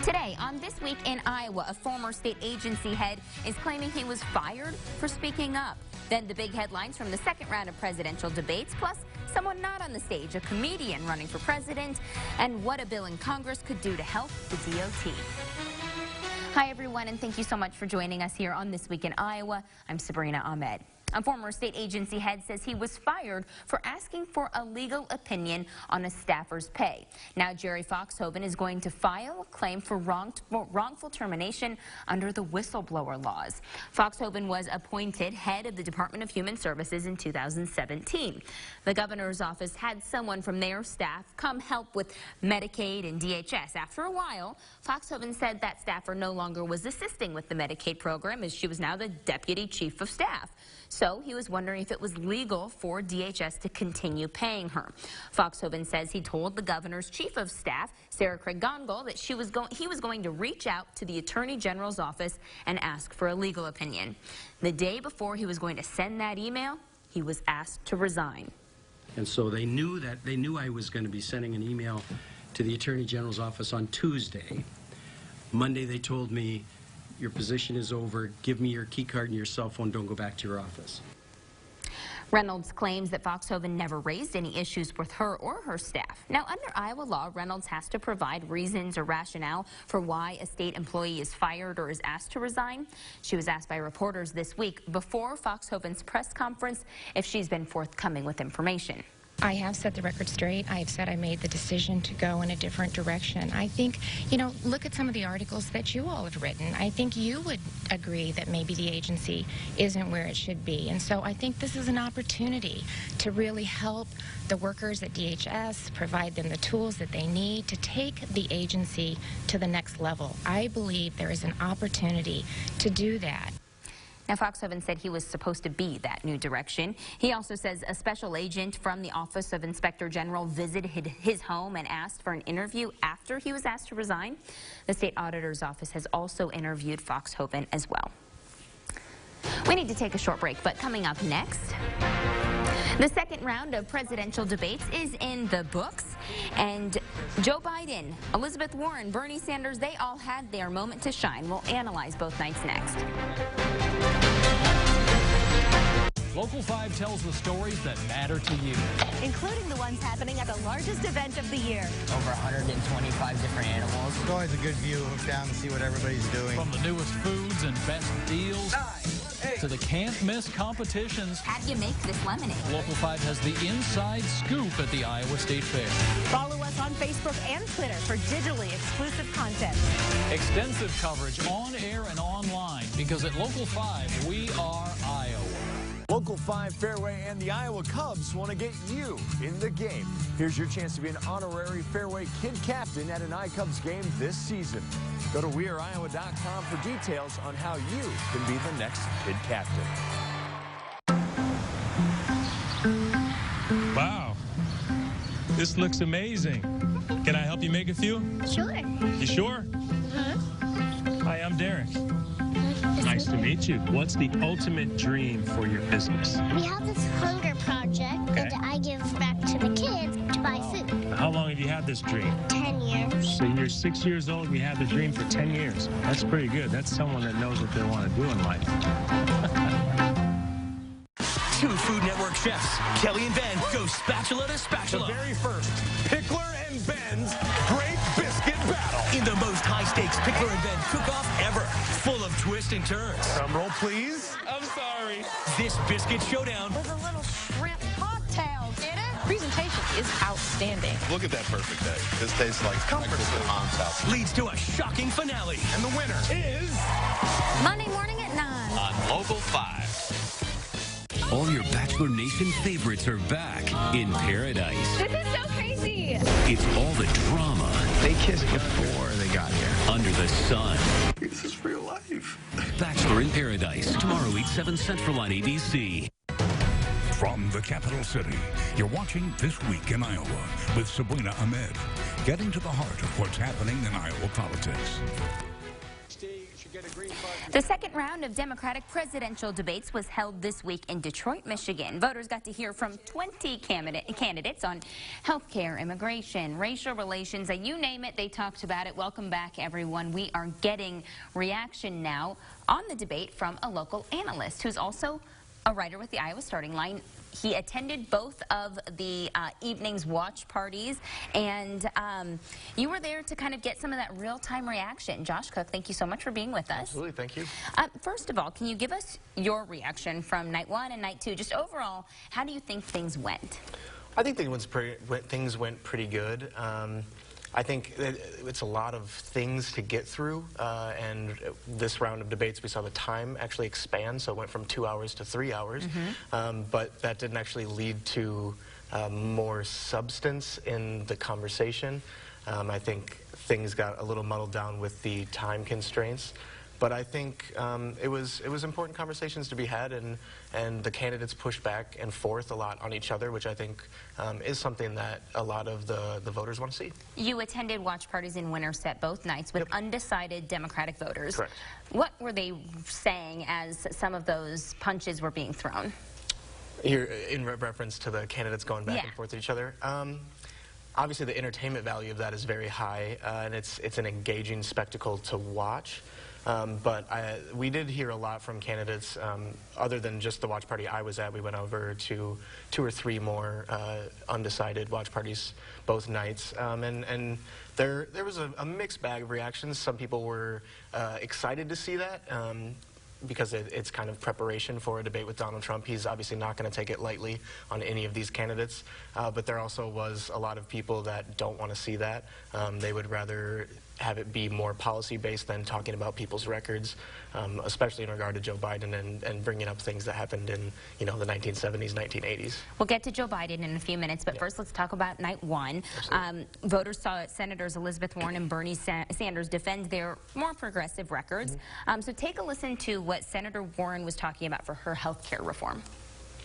Today, on This Week in Iowa, a former state agency head is claiming he was fired for speaking up. Then the big headlines from the second round of presidential debates, plus someone not on the stage, a comedian running for president, and what a bill in Congress could do to help the DOT. Hi, everyone, and thank you so much for joining us here on This Week in Iowa. I'm Sabrina Ahmed. A former state agency head says he was fired for asking for a legal opinion on a staffer's pay. Now, Jerry Foxhoven is going to file a claim for wrongful termination under the whistleblower laws. Foxhoven was appointed head of the Department of Human Services in 2017. The governor's office had someone from their staff come help with Medicaid and DHS. After a while, Foxhoven said that staffer no longer was assisting with the Medicaid program, as she was now the deputy chief of staff. So he was wondering if it was legal for DHS to continue paying her. Foxhoven says he told the governor's chief of staff, Sarah Craig Gonagall, that he was going to reach out to the Attorney General's office and ask for a legal opinion. The day before he was going to send that email, he was asked to resign. And so they knew I was going to be sending an email to the Attorney General's office on Tuesday. Monday they told me, your position is over, give me your key card and your cell phone, don't go back to your office. Reynolds claims that Foxhoven never raised any issues with her or her staff. Now, under Iowa law, Reynolds has to provide reasons or rationale for why a state employee is fired or is asked to resign. She was asked by reporters this week before Foxhoven's press conference if she's been forthcoming with information. I have set the record straight. I have said I made the decision to go in a different direction. I think, look at some of the articles that you all have written. I think you would agree that maybe the agency isn't where it should be. And so I think this is an opportunity to really help the workers at DHS, provide them the tools that they need to take the agency to the next level. I believe there is an opportunity to do that. Now, Foxhoven said he was supposed to be that new direction. He also says a special agent from the Office of Inspector General visited his home and asked for an interview after he was asked to resign. The state auditor's office has also interviewed Foxhoven as well. We need to take a short break, but coming up next, the second round of presidential debates is in the books, and Joe Biden, Elizabeth Warren, Bernie Sanders, they all had their moment to shine. We'll analyze both nights next. Local 5 tells the stories that matter to you, including the ones happening at the largest event of the year. Over 125 different animals. It's always a good view of town to see what everybody's doing. From the newest foods and best deals to the can't-miss competitions. How do you make this lemonade? Local 5 has the inside scoop at the Iowa State Fair. Follow us on Facebook and Twitter for digitally exclusive content. Extensive coverage on air and online, because at Local 5, we are Iowa. Local 5 Fairway and the Iowa Cubs want to get you in the game. Here's your chance to be an honorary Fairway Kid Captain at an iCubs game this season. Go to weareiowa.com for details on how you can be the next Kid Captain. Wow, this looks amazing. Can I help you make a few? Sure. You sure? Hi, I'm Derek. Nice to meet you. What's the ultimate dream for your business? We have this hunger project that I give back to the kids to buy food. How long have you had this dream? 10 years. So you're 6 years old, you had the dream for 10 years. That's pretty good. That's someone that knows what they want to do in life. Two Food Network chefs, Kelly and Ben, go spatula to spatula. The very first, Pickler and Ben's Great Biscuit Battle. In the most high-stakes Pickler and Ben cook-off ever, full of twists and turns. Drum roll, please. I'm sorry. This biscuit showdown With a little shrimp cocktail, get it? Presentation is outstanding. Look at that perfect egg. This tastes like comfort at mom's house. leads to a shocking finale. And the winner is Monday morning at 9 on Local 5. All your Bachelor Nation favorites are back in paradise. This is so crazy. It's all the drama. They kissed before they got here. Under the sun. This is real life. Bachelor in Paradise. Tomorrow, 8/7 Central on ABC. From the capital city, you're watching This Week in Iowa with Sabrina Ahmed, getting to the heart of what's happening in Iowa politics. The second round of Democratic presidential debates was held this week in Detroit, Michigan. Voters got to hear from 20 candidates on health care, immigration, racial relations, you name it, they talked about it. Welcome back, everyone. We are getting reaction now on the debate from a local analyst who's also a writer with the Iowa Starting Line. He attended both of the evening's watch parties, and you were there to kind of get some of that real-time reaction. Josh Cook, thank you so much for being with us. Absolutely, thank you. First of all, can you give us your reaction from night one and night two? Just overall, how do you think things went? I think things went pretty good. I think it's a lot of things to get through, and this round of debates we saw the time actually expand, so it went from 2 hours to 3 hours, but that didn't actually lead to more substance in the conversation. I think things got a little muddled down with the time constraints. But I think it was important conversations to be had, and the candidates pushed back and forth a lot on each other, which I think is something that a lot of the voters want to see. You attended watch parties in Winterset both nights with undecided Democratic voters. Correct. What were they saying as some of those punches were being thrown? Here, in reference to the candidates going back and forth with each other? Obviously, the entertainment value of that is very high, and it's an engaging spectacle to watch. But we did hear a lot from candidates. Other than just the watch party I was at, we went over to 2 or 3 more undecided watch parties both nights. And there was a mixed bag of reactions. Some people were excited to see that. Because it's kind of preparation for a debate with Donald Trump. He's obviously not going to take it lightly on any of these candidates. But there also was a lot of people that don't want to see that. They would rather have it be more policy-based than talking about people's records, especially in regard to Joe Biden and bringing up things that happened in, the 1970s, 1980s. We'll get to Joe Biden in a few minutes, but first let's talk about night one. Voters saw Senators Elizabeth Warren and Bernie Sanders defend their more progressive records. So take a listen to what Senator Warren was talking about for her health care reform.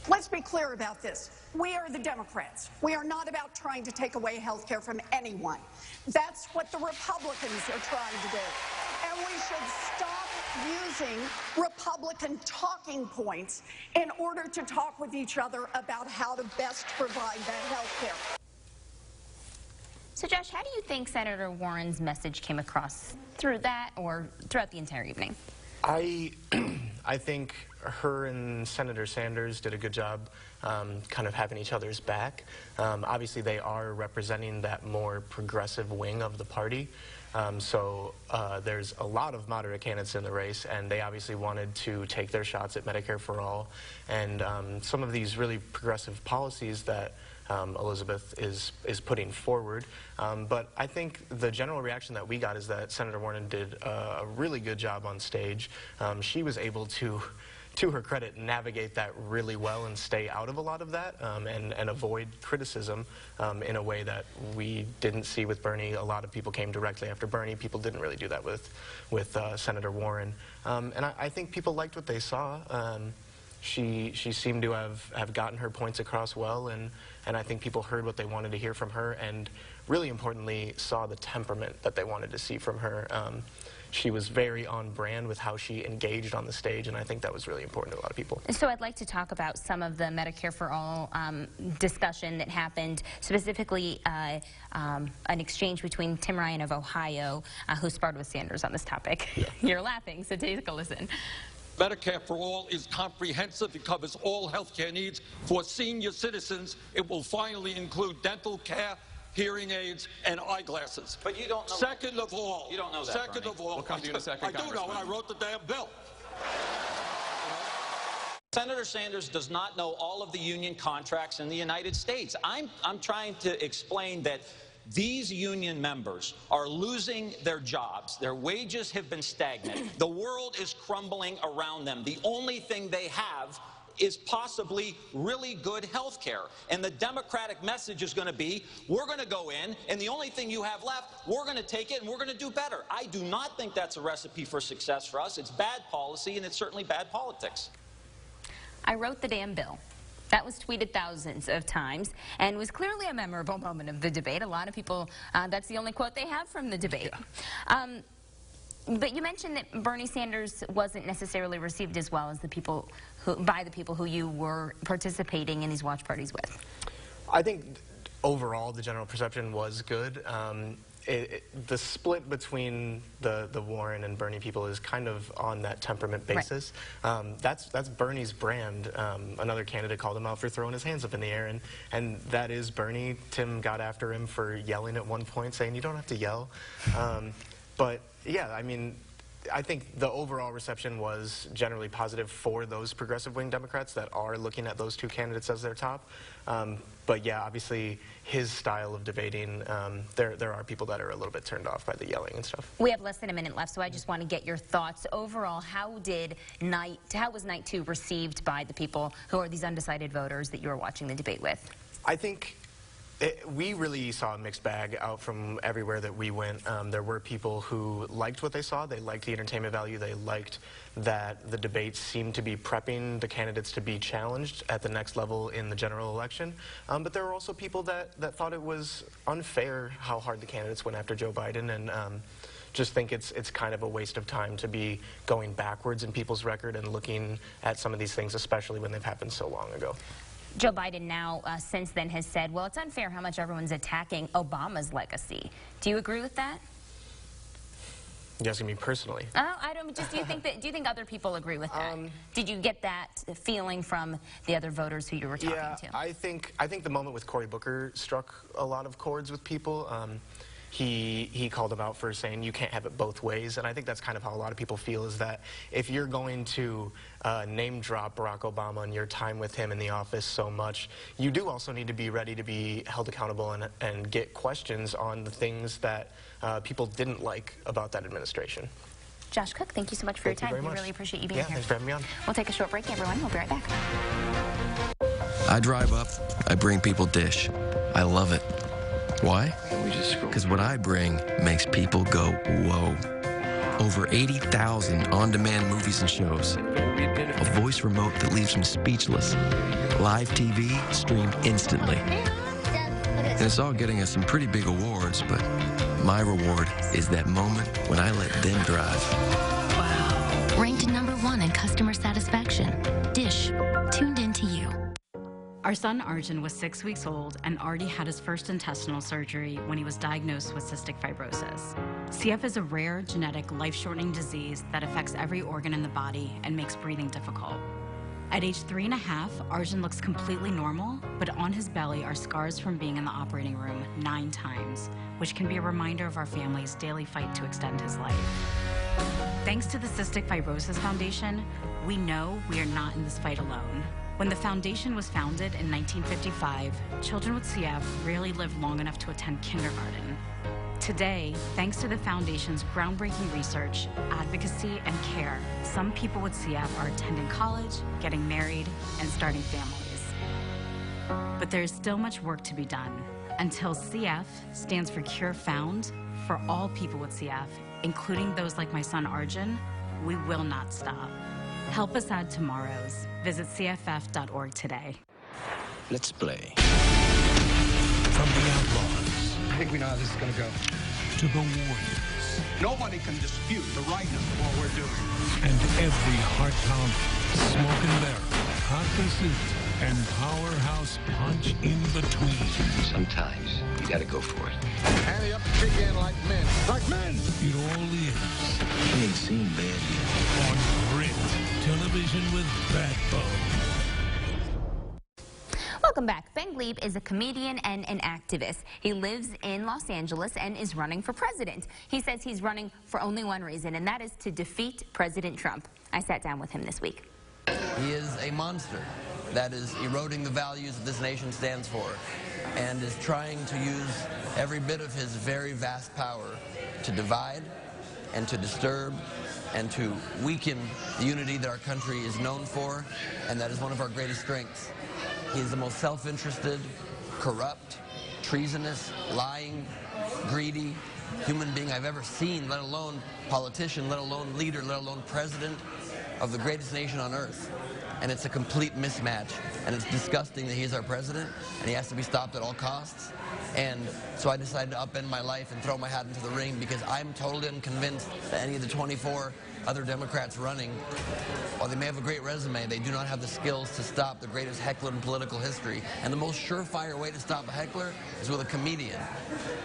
Let's be clear about this. We are the Democrats. We are not about trying to take away health care from anyone. That's what the Republicans are trying to do. And we should stop using Republican talking points in order to talk with each other about how to best provide that health care. So, Josh, how do you think Senator Warren's message came across through that or throughout the entire evening? I think her and Senator Sanders did a good job kind of having each other's back. Obviously, they are representing that more progressive wing of the party. So there's a lot of moderate candidates in the race, and they obviously wanted to take their shots at Medicare for All and some of these really progressive policies that Elizabeth is putting forward. But I think the general reaction that we got is that Senator Warren did a really good job on stage. She was able to her credit, navigate that really well and stay out of a lot of that and avoid criticism in a way that we didn't see with Bernie. A lot of people came directly after Bernie. People didn't really do that with Senator Warren. And I think people liked what they saw. She seemed to have gotten her points across well, and I think people heard what they wanted to hear from her, and really importantly, saw the temperament that they wanted to see from her. She was very on brand with how she engaged on the stage, and I think that was really important to a lot of people. So I'd like to talk about some of the Medicare for All discussion that happened, specifically an exchange between Tim Ryan of Ohio, who sparred with Sanders on this topic. Yeah. You're laughing, so take a listen. Medicare for All is comprehensive. It covers all health care needs. For senior citizens, it will finally include dental care, hearing aids, and eyeglasses. But you don't know. Second of all. You don't know that, Second Bernie. of all. We'll come to you in a second, I do know, and I wrote the damn bill. Senator Sanders does not know all of the union contracts in the United States. I'm trying to explain that these union members are losing their jobs. Their wages have been stagnant. The world is crumbling around them. The only thing they have is possibly really good health care. And the Democratic message is going to be, we're going to go in, and the only thing you have left, we're going to take it, and we're going to do better. I do not think that's a recipe for success for us. It's bad policy, and it's certainly bad politics. I wrote the damn bill. That was tweeted thousands of times and was clearly a memorable moment of the debate. A lot of people, that's the only quote they have from the debate. Yeah. But you mentioned that Bernie Sanders wasn't necessarily received as well as by the people who you were participating in these watch parties with. I think overall the general perception was good. The split between the Warren and Bernie people is kind of on that temperament basis. Right. That's Bernie's brand. Another candidate called him out for throwing his hands up in the air, and that is Bernie. Tim got after him for yelling at one point, saying you don't have to yell. But yeah, I mean, I think the overall reception was generally positive for those progressive wing Democrats that are looking at those two candidates as their top. But yeah, obviously his style of debating, there are people that are a little bit turned off by the yelling and stuff. We have less than a minute left, so I just want to get your thoughts. Overall, how was night 2 received by the people who are these undecided voters that you were watching the debate with? I think we really saw a mixed bag out from everywhere that we went. There were people who liked what they saw. They liked the entertainment value. They liked that the debates seemed to be prepping the candidates to be challenged at the next level in the general election. But there were also people that thought it was unfair how hard the candidates went after Joe Biden, and just think it's kind of a waste of time to be going backwards in people's record and looking at some of these things, especially when they've happened so long ago. Joe Biden now, since then, has said, well, it's unfair how much everyone's attacking Obama's legacy. Do you agree with that? You're asking me personally? I don't. Just do you think other people agree with that? Did you get that feeling from the other voters who you were talking to? I think the moment with Cory Booker struck a lot of chords with people. He called him out for saying you can't have it both ways, and I think that's kind of how a lot of people feel, is that if you're going to name drop Barack Obama and your time with him in the office so much, you do also need to be ready to be held accountable and get questions on the things that people didn't like about that administration. Josh Cook, thank you so much for your time. We really appreciate you being here. Thanks for having me on. We'll take a short break, everyone. We'll be right back. I drive up, I bring people Dish. I love it. Why? Because what I bring makes people go, whoa. Over 80,000 on-demand movies and shows. A voice remote that leaves them speechless. Live TV streamed instantly. And it's all getting us some pretty big awards, but my reward is that moment when I let them drive. Wow. Ranked #1 in customer satisfaction. Dish. Tuned into you. Our son Arjun was 6 weeks old and already had his first intestinal surgery when he was diagnosed with cystic fibrosis. CF is a rare, genetic, life-shortening disease that affects every organ in the body and makes breathing difficult. At age 3.5, Arjun looks completely normal, but on his belly are scars from being in the operating room 9 times, which can be a reminder of our family's daily fight to extend his life. Thanks to the Cystic Fibrosis Foundation, we know we are not in this fight alone. When the foundation was founded in 1955, children with CF rarely lived long enough to attend kindergarten. Today, thanks to the foundation's groundbreaking research, advocacy, and care, some people with CF are attending college, getting married, and starting families. But there is still much work to be done. Until CF stands for Cure Found, for all people with CF, including those like my son Arjun, we will not stop. Help us add tomorrows. Visit cff.org today. Let's play. From the outlaws. I think we know how this is going to go. To the warriors. Nobody can dispute the rightness of what we're doing. And every heart-pounding, smoke and barrel, hot pursuit, and powerhouse punch in between. Sometimes you got to go for it. Ante up, kick in like men. Like men! It all is. We ain't seen bad yet. On Grit Television with Backbone. Welcome back. Ben Gleib is a comedian and an activist. He lives in Los Angeles and is running for president. He says he's running for only one reason, and that is to defeat President Trump. I sat down with him this week. He is a monster that is eroding the values that this nation stands for and is trying to use every bit of his very vast power to divide and to disturb and to weaken the unity that our country is known for, and that is one of our greatest strengths. He is the most self-interested, corrupt, treasonous, lying, greedy human being I've ever seen, let alone politician, let alone leader, let alone president of the greatest nation on earth. And it's a complete mismatch, and it's disgusting that he's our president, and he has to be stopped at all costs. And so I decided to upend my life and throw my hat into the ring because I'm totally unconvinced that any of the 24 other Democrats running, while they may have a great resume, they do not have the skills to stop the greatest heckler in political history. And the most surefire way to stop a heckler is with a comedian.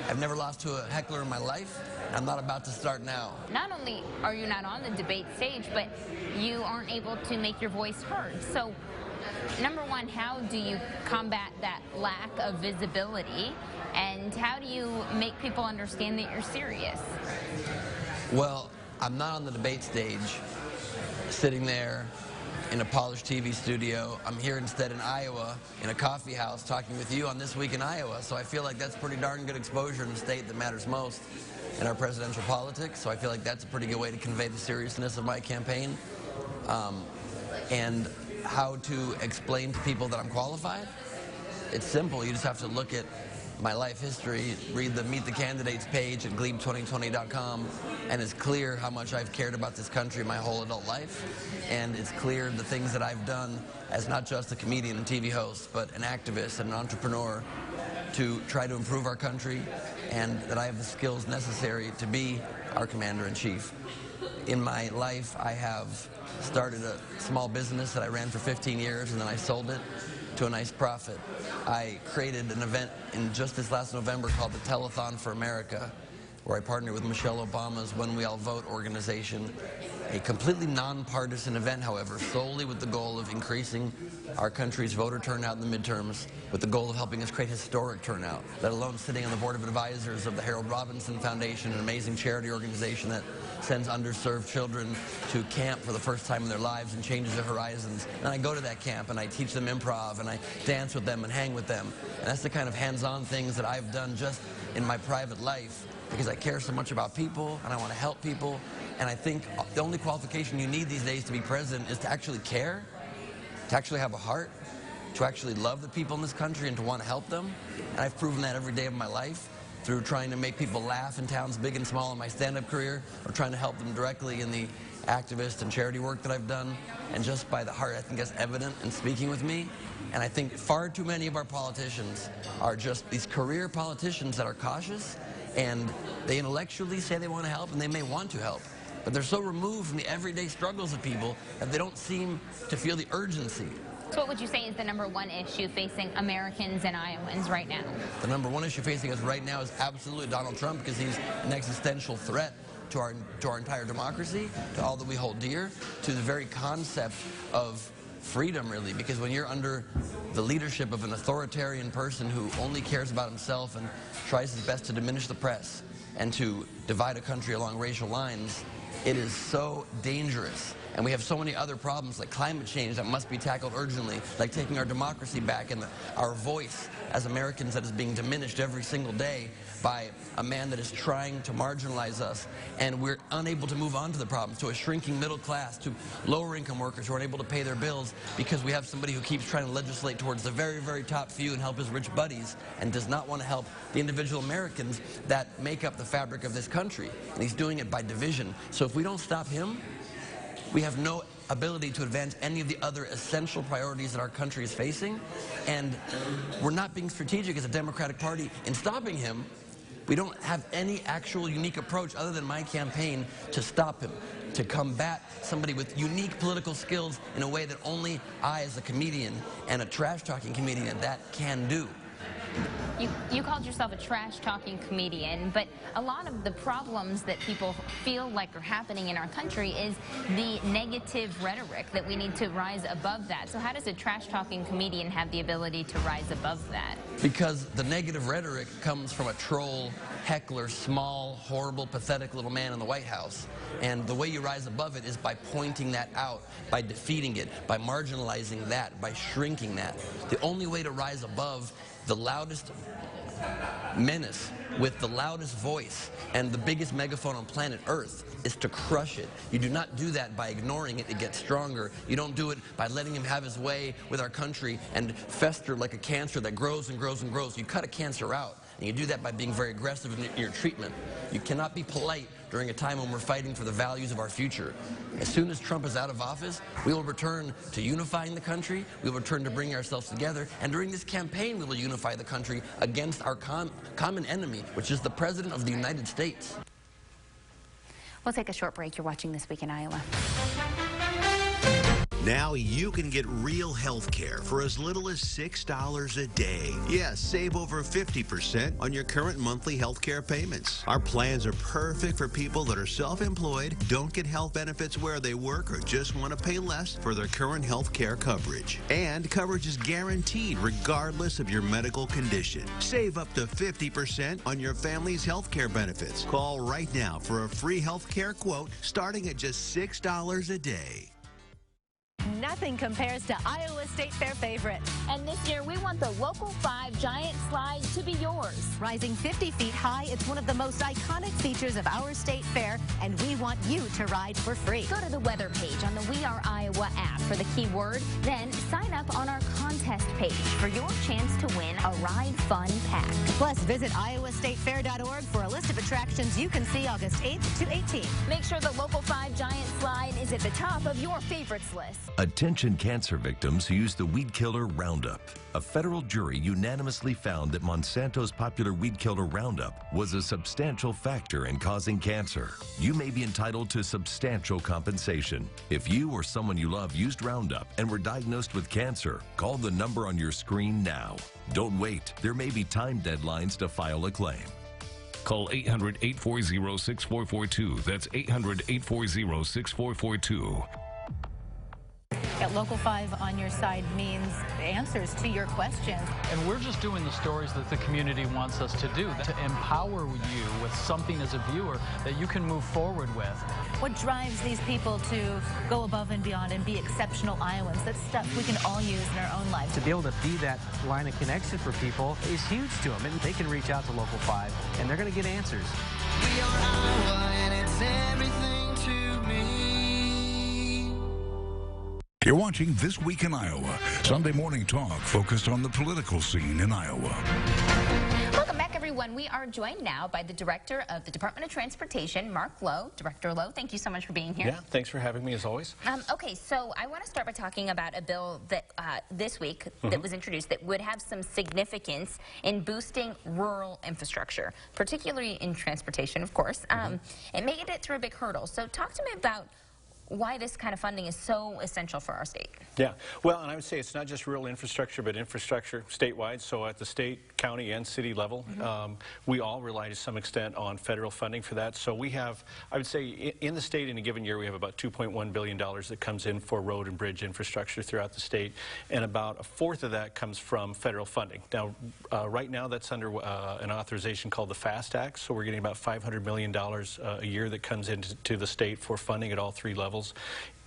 I've never lost to a heckler in my life. I'm not about to start now. Not only are you not on the debate stage, but you aren't able to make your voice heard. So, number one, how do you combat that lack of visibility? And how do you make people understand that you're serious? Well, I'm not on the debate stage, sitting there in a polished TV studio. I'm here instead in Iowa, in a coffee house, talking with you on This Week in Iowa. So I feel like that's pretty darn good exposure in the state that matters most in our presidential politics. So I feel like that's a pretty good way to convey the seriousness of my campaign. And how to explain to people that I'm qualified? It's simple. You just have to look at my life history, read the Meet the Candidates page at Glebe2020.com, and it's clear how much I've cared about this country my whole adult life. And it's clear the things that I've done as not just a comedian and TV host, but an activist and an entrepreneur to try to improve our country, and that I have the skills necessary to be our commander-in-chief. In my life, I have started a small business that I ran for 15 years, and then I sold it to a nice profit. I created an event in just this last November called the Telethon for America, where I partnered with Michelle Obama's When We All Vote organization. A completely nonpartisan event, however, solely with the goal of increasing our country's voter turnout in the midterms, with the goal of helping us create historic turnout, let alone sitting on the board of advisors of the Harold Robinson Foundation, an amazing charity organization that sends underserved children to camp for the first time in their lives and changes their horizons. And I go to that camp and I teach them improv and I dance with them and hang with them. And that's the kind of hands-on things that I've done just in my private life because I care so much about people and I want to help people. And I think the only qualification you need these days to be president is to actually care, to actually have a heart, to actually love the people in this country and to want to help them. And I've proven that every day of my life through trying to make people laugh in towns big and small in my stand-up career, or trying to help them directly in the activist and charity work that I've done. And just by the heart, I think that's evident in speaking with me. And I think far too many of our politicians are just these career politicians that are cautious, and they intellectually say they want to help, and they may want to help. But they're so removed from the everyday struggles of people that they don't seem to feel the urgency. So what would you say is the number one issue facing Americans and Iowans right now? The number one issue facing us right now is absolutely Donald Trump, because he's an existential threat to our entire democracy, to all that we hold dear, to the very concept of freedom, really, because when you're under the leadership of an authoritarian person who only cares about himself and tries his best to diminish the press and to divide a country along racial lines, it is so dangerous. And we have so many other problems like climate change that must be tackled urgently, like taking our democracy back and our voice as Americans that is being diminished every single day by a man that is trying to marginalize us. And we're unable to move on to the problems, to a shrinking middle class, to lower income workers who are unable to pay their bills because we have somebody who keeps trying to legislate towards the very, very top few and help his rich buddies and does not want to help the individual Americans that make up the fabric of this country. And he's doing it by division. So if we don't stop him, we have no ability to advance any of the other essential priorities that our country is facing. And we're not being strategic as a Democratic Party in stopping him. We don't have any actual unique approach other than my campaign to stop him, to combat somebody with unique political skills in a way that only I, as a comedian and a trash-talking comedian, that can do. You called yourself a trash-talking comedian, but a lot of the problems that people feel like are happening in our country is the negative rhetoric, that we need to rise above that. So how does a trash-talking comedian have the ability to rise above that? Because the negative rhetoric comes from a troll, heckler, small, horrible, pathetic little man in the White House. And the way you rise above it is by pointing that out, by defeating it, by marginalizing that, by shrinking that. The only way to rise above the loudest menace with the loudest voice and the biggest megaphone on planet Earth is to crush it. You do not do that by ignoring it. It gets stronger. You don't do it by letting him have his way with our country and fester like a cancer that grows and grows and grows. You cut a cancer out. and you do that by being very aggressive in your treatment. You cannot be polite during a time when we're fighting for the values of our future. As soon as Trump is out of office, we will return to unifying the country, we will return to bringing ourselves together, and during this campaign we will unify the country against our common enemy, which is the President of the United States. We'll take a short break. You're watching This Week in Iowa. Now you can get real health care for as little as $6 a day. Yes, save over 50% on your current monthly health care payments. Our plans are perfect for people that are self-employed, don't get health benefits where they work, or just want to pay less for their current health care coverage. And coverage is guaranteed regardless of your medical condition. Save up to 50% on your family's health care benefits. Call right now for a free health care quote starting at just $6 a day. Nothing compares to Iowa State Fair favorites. And this year, we want the Local 5 Giant Slide to be yours. Rising 50 feet high, it's one of the most iconic features of our state fair, and we want you to ride for free. Go to the weather page on the We Are Iowa app for the keyword, then sign up on our contest page for your chance to win a Ride Fun pack. Plus, visit iowastatefair.org for a list of attractions you can see August 8th to 18th. Make sure the Local 5 Giant Slide is at the top of your favorites list. Attention cancer victims who use the weed killer Roundup. A federal jury unanimously found that Monsanto's popular weed killer Roundup was a substantial factor in causing cancer. You may be entitled to substantial compensation. If you or someone you love used Roundup and were diagnosed with cancer, call the number on your screen now. Don't wait. There may be time deadlines to file a claim. Call 800-840-6442. That's 800-840-6442. At Local 5 on your side means answers to your questions. And we're just doing the stories that the community wants us to do, to empower you with something as a viewer that you can move forward with. What drives these people to go above and beyond and be exceptional Iowans? That's stuff we can all use in our own lives. To be able to be that line of connection for people is huge to them. And they can reach out to Local 5, and they're going to get answers. We are Iowa, and it's everything to me. You're watching This Week in Iowa, Sunday morning talk focused on the political scene in Iowa. Welcome back, everyone. We are joined now by the Director of the Department of Transportation, Mark Lowe. Director Lowe, thank you so much for being here. Yeah, thanks for having me, as always. Okay, so I want to start by talking about a bill that this week that was introduced that would have some significance in boosting rural infrastructure, particularly in transportation, of course. It made it through a big hurdle. So talk to me about why this kind of funding is so essential for our state. Yeah, well, and I would say it's not just rural infrastructure, but infrastructure statewide. So at the state, county, and city level, we all rely to some extent on federal funding for that. So we have, I would say, in the state in a given year, we have about $2.1 billion that comes in for road and bridge infrastructure throughout the state, and about a fourth of that comes from federal funding. Now, right now, that's under an authorization called the FAST Act, so we're getting about $500 million a year that comes into the state for funding at all three levels.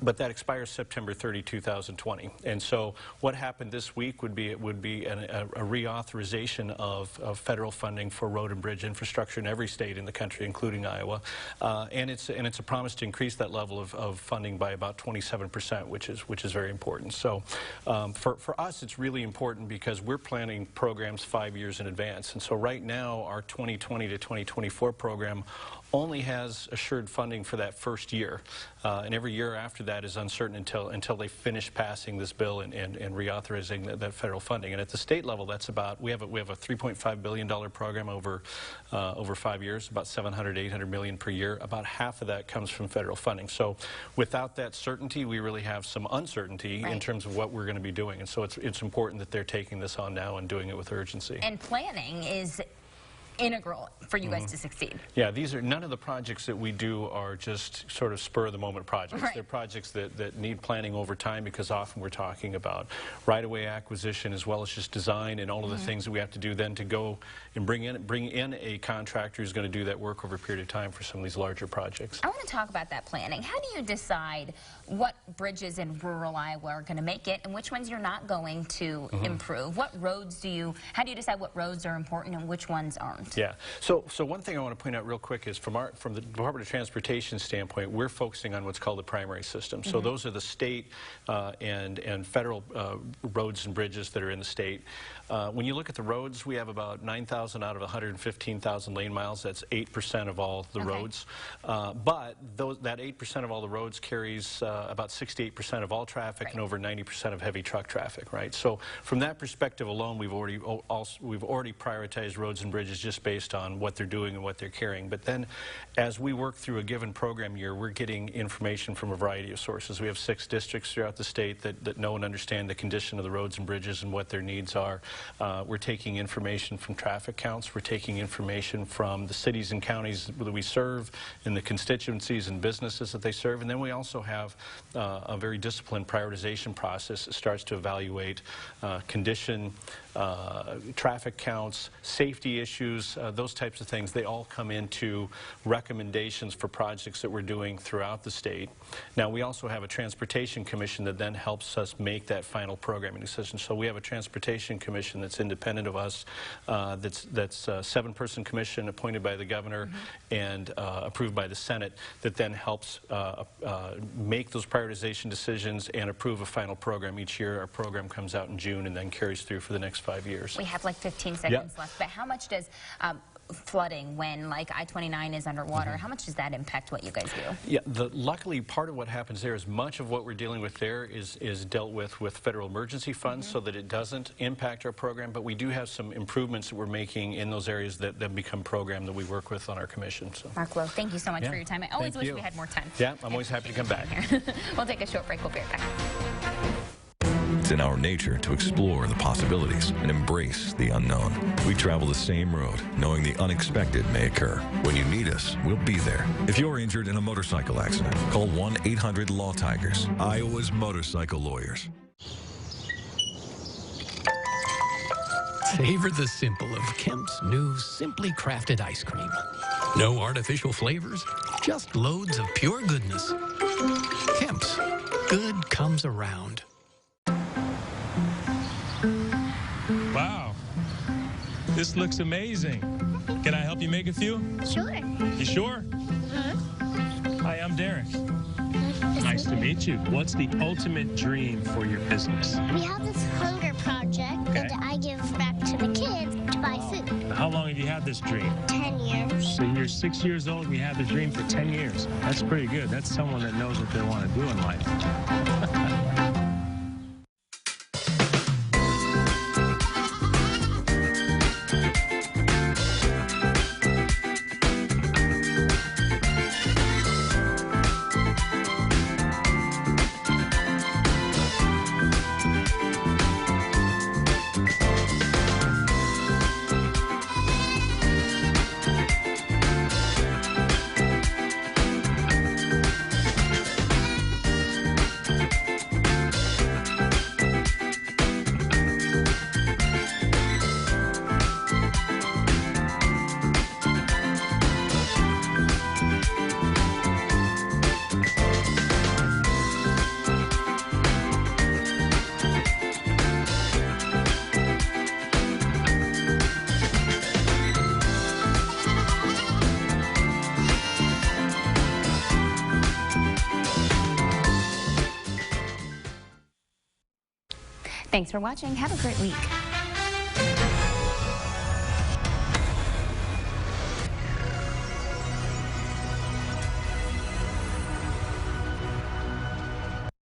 But that expires September 30, 2020. And so what happened this week would be a reauthorization of federal funding for road and bridge infrastructure in every state in the country, including Iowa. And it's a promise to increase that level of funding by about 27%, which is very important. So for us, it's really important because we're planning programs 5 years in advance. And so right now, our 2020 to 2024 program only has assured funding for that first year, and every year after that is uncertain until they finish passing this bill and reauthorizing that federal funding. And at the state level, that's about we have a $3.5 billion program over 5 years, about $800 million per year. About half of that comes from federal funding. So without that certainty, we really have some uncertainty in terms of what we're going to be doing. And so it's important that they're taking this on now and doing it with urgency. And planning is integral for you guys to succeed. Yeah, none of the projects that we do are just sort of spur-of-the-moment projects. They're projects that need planning over time, because often we're talking about right-of-way acquisition as well as just design and all of the things that we have to do then to go and bring in a contractor who's going to do that work over a period of time for some of these larger projects. I want to talk about that planning. How do you decide what bridges in rural Iowa are going to make it and which ones you're not going to improve? What roads how do you decide what roads are important and which ones aren't? department. Yeah. So one thing I want to point out real quick is from the Department of Transportation standpoint, we're focusing on what's called the primary system. So those are the state and federal roads and bridges that are in the state. When you look at the roads, we have about 9,000 out of 115,000 lane miles. That's 8% of all the roads. But that 8% of all the roads carries about 68% of all traffic and over 90% of heavy truck traffic, right? So from that perspective alone, we've already prioritized roads and bridges just based on what they're doing and what they're carrying. But then as we work through a given program year, we're getting information from a variety of sources. We have 6 districts throughout the state that know and understand the condition of the roads and bridges and what their needs are. We're taking information from traffic counts. We're taking information from the cities and counties that we serve and the constituencies and businesses that they serve. And then we also have a very disciplined prioritization process that starts to evaluate condition, traffic counts, safety issues, those types of things. They all come into recommendations for projects that we're doing throughout the state. Now, we also have a transportation commission that then helps us make that final programming decision. So we have a transportation commission that's independent of us, that's a 7-person commission appointed by the governor and approved by the Senate that then helps make those prioritization decisions and approve a final program each year. Our program comes out in June and then carries through for the next 5 years. We have like 15 seconds left, but how much does flooding, when like I-29 is underwater, how much does that impact what you guys do? Yeah, luckily part of what happens there is much of what we're dealing with there is dealt with federal emergency funds so that it doesn't impact our program, but we do have some improvements that we're making in those areas that then become program that we work with on our commission. So. Mark Lowe, thank you so much for your time. I always wish we had more time. Yeah, I'm always happy to come back. We'll take a short break. We'll be right back. It's in our nature to explore the possibilities and embrace the unknown. We travel the same road, knowing the unexpected may occur. When you need us, we'll be there. If you're injured in a motorcycle accident, call 1-800-LAW-TIGERS, Iowa's motorcycle lawyers. Savor the simple of Kemp's new Simply Crafted ice cream. No artificial flavors, just loads of pure goodness. Kemp's, good comes around. Wow, this looks amazing. Can I help you make a few? Sure. You sure? Hi, I'm Derek. Nice to meet you. What's the ultimate dream for your business? We have this hunger project that I give back to the kids to buy food. How long have you had this dream? 10 years. So you're 6 years old and you had the dream for 10 years. That's pretty good. That's someone that knows what they want to do in life. Thanks for watching. Have a great week.